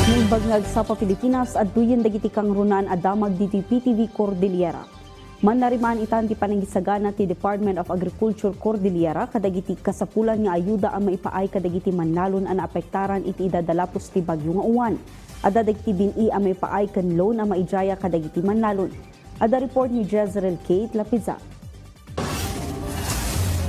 Bangag sa Pilipinas at duyan dagiti kangrunan adamag diti PTV Cordillera. Manariman itan ti panangisagana ti Department of Agriculture Cordillera kadagiti kasapulan nga ayuda ang maipaay kadagiti manlalon an apektaran iti idadalapos ti bagyo nga uwan. Adda dagiti bini ang maipaay ken loan ang maijaya kadagiti manlalon. Adda report ni Jezreel Kate Lapiza.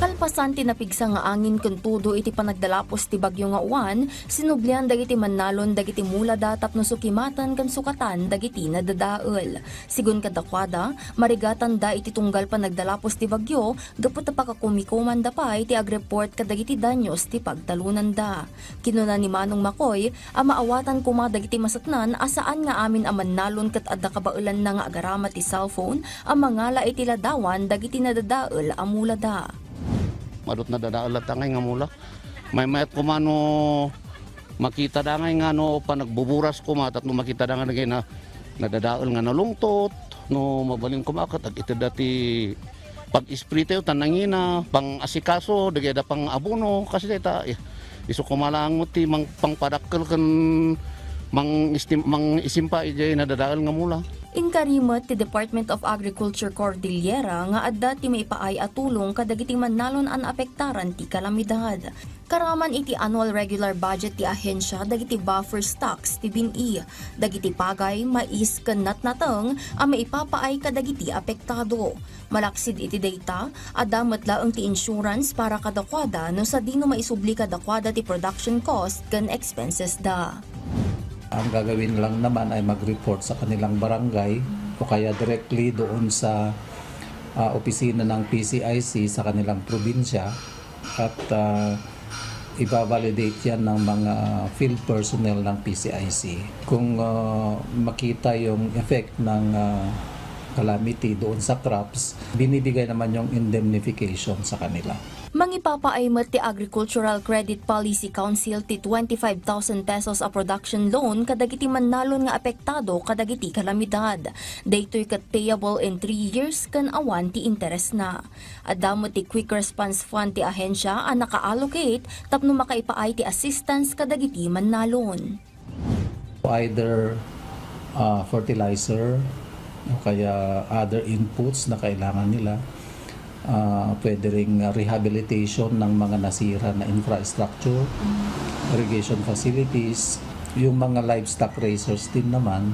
Kalpasan tinapigsa nga angin ken tudo iti panagdalapos ti bagyo nga uwan, sinublian dagiti manlalon dagiti mula da tapno sukimatan ken sukatan dagiti nadadael. Sigun kadakwada, marigatan da iti tunggal panagdalapos ti bagyo, gapot pakakumikuman da pa iti agreport kadagiti danyos ti pagtalunan da. Kinuna ni Manong Makoy, ang maawatan kuma dagiti masatnan asaan nga amin ang manlalon ket adda kabaelan na nga agarama ti cellphone, ang mangala iti ladawan dagiti nadadael a mula da. Madot na dadaalat angay nga mula. May mayat ko mano makita da ngay nga no panagbuburas ko mat at no makita da nga na nadadaal nga nalungtot no mabalin ko makat ag ito dati pag-isprite tanangina pang asikaso dagay da pang abono kasi data iso ko malang ti mang pangpadakkel kan mang isimpa ijay nadadaal nga mula. Inkarimot ti Department of Agriculture Cordillera nga adda ti maipaay a tulong kadagiti manlalon an apektaran ti kalamidad. Karaman iti annual regular budget ti ahensya dagiti buffer stocks ti bini. Dagiti pagay, mais ken natnateng ang maipapaay kadagiti apektado. Malaksid iti data, adda metlaeng ti insurance para kadakwada no sa dino maisubli kadakwada ti production cost ken expenses da. Ang gagawin lang naman ay mag-report sa kanilang barangay o kaya directly doon sa opisina ng PCIC sa kanilang probinsya at i-validate yan ng mga field personnel ng PCIC. Kung makita yung effect ng calamity doon sa crops, binibigay naman yung indemnification sa kanila. Mangipapaaymat ti Agricultural Credit Policy Council ti 25,000 pesos a production loan kadagiti manlalon nga apektado kadagiti kalamidad. Daytoy ket payable in 3 years ken awan ti interes na. Adamo ti Quick Response Fund ti ahensya ang naka-allocate tapno makaipaay ti assistance kadagiti manlalon. Either fertilizer o kaya other inputs na kailangan nila. Pwede ring rehabilitation ng mga nasira na infrastructure, irrigation facilities, yung mga livestock raisers din naman,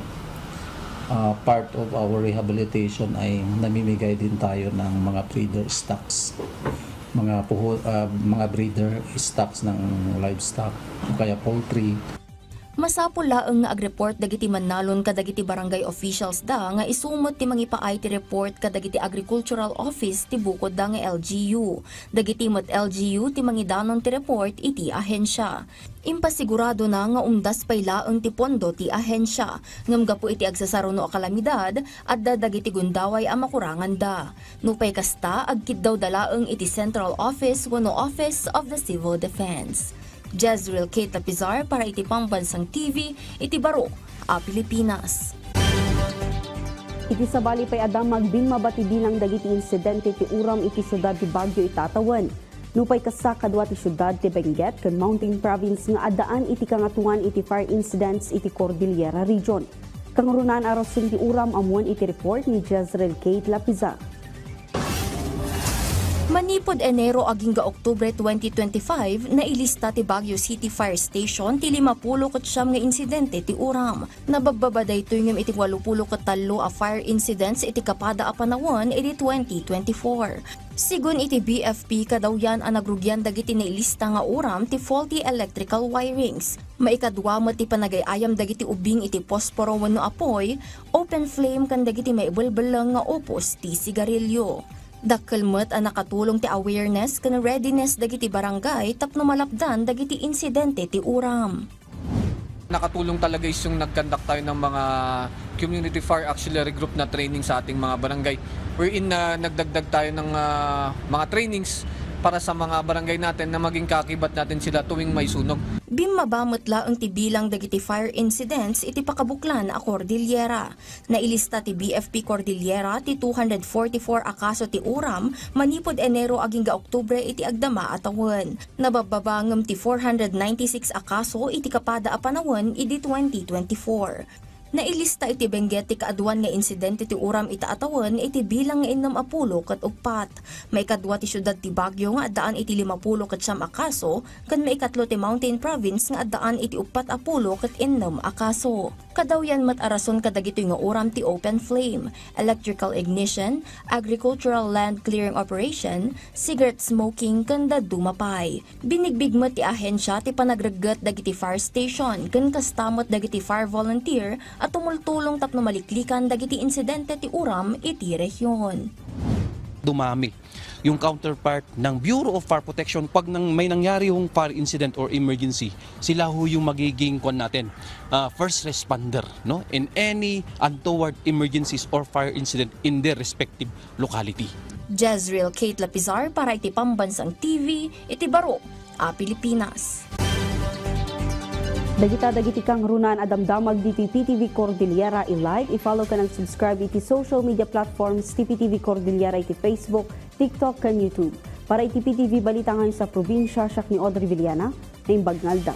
part of our rehabilitation ay namimigay din tayo ng mga breeder stocks, mga breeder stocks ng livestock o kaya poultry. Masapol laeng nga agreport dagiti manlalon kadagiti barangay officials da nga isumot ti mangipaay ti report kadagiti agricultural office ti bukod da nga LGU. Dagiti met LGU ti mangidanon ti report iti ahensya. Impasigurado na nga umdas pay laeng ti pondo ti ahensya. Ngem gapu iti agsasaruno a kalamidad adda dagiti gundaway a makurangan da. Nupay kasta agkid daw dalaeng iti Central Office wenno Office of the Civil Defense. Jezreel Kate Lapizar para iti Pambansang TV, iti Baro, Pilipinas. Iti sabali pay adang magbinmabati bilang dagiti insidente ti uram iti syudad ti Baguio itatawan. Nupay kasa kadwa ti syudad ti Benguet ken Mountain Province nga addaan iti kangatuan iti fire incidents iti Cordillera Region. Kangurunan arosin ti uram amuan iti report ni Jezreel Kate Lapizar. Manipod Enero aging ga Oktubre 2025 na ilista ti Baguio City Fire Station ti 50 nga insidente ti uram. Nabagbabaday ito ngem iti 83 a fire incidents iti kapada a panahon iti 2024. Sigun iti BFP kadawyan ang nagrugyan dagiti na ilista nga uram ti faulty electrical wirings. Maikadwa mo ti panagayayam dagiti ubing iti posporo wenno apoy, open flame kan dagiti maibelbelang nga opos ti sigarilyo. Dakkelmet ang nakatulong ti awareness ken readiness dagiti barangay tapno malapdan dagiti insidente ti uram. Nakatulong talaga yung nag-conduct tayo ng mga community fire auxiliary group na training sa ating mga barangay. Wherein nagdagdag tayo ng mga trainings para sa mga barangay natin na maging kakibat natin sila tuwing may sunog. Bimabamot laang ti bilang dagiti fire incidents iti pakabuklan a Cordillera. Nailista ti BFP Cordillera ti 244 akaso ti uram manipod Enero aging ga Oktubre iti agdama a tawen. Nabababangem ti 496 akaso iti kapada a panawon iti 2024. Nailista iti Benguet ti kaaduan nga insidente ti uram ita atawan iti bilang nga 6 ket 4. May kadwa ti syudad ti Baguio nga addaan iti 50 ket 9 akaso ken may ikatlo ti Mountain Province nga addaan iti 40 ket 6 akaso. Kadawyan mat arason kadagito nga uram ti open flame, electrical ignition, agricultural land clearing operation, cigarette smoking ken dumapay. Binigbig met ti ahensya ti panagregget dagiti fire station ken kastamot dagiti fire volunteer at tumultulong tapno maliklikan dagiti insidente ti uram iti rehiyon. Dumami yung counterpart ng Bureau of Fire Protection pag may nangyari yung fire incident or emergency, sila ho yung magiging natin first responder, no, in any untoward emergencies or fire incident in their respective locality. Jezreel Kate Lapizar para iti Pambansang TV, iti Baro, Pilipinas. Dagiti kang runan adamdamag diti PTV Cordillera i-like, i-follow ka ng subscribe iti social media platforms ti PTV Cordillera iti Facebook, TikTok kan YouTube. Para iti PTV balita ngayon sa probinsya, siya ni Audrey Villana, na imbagnal daw.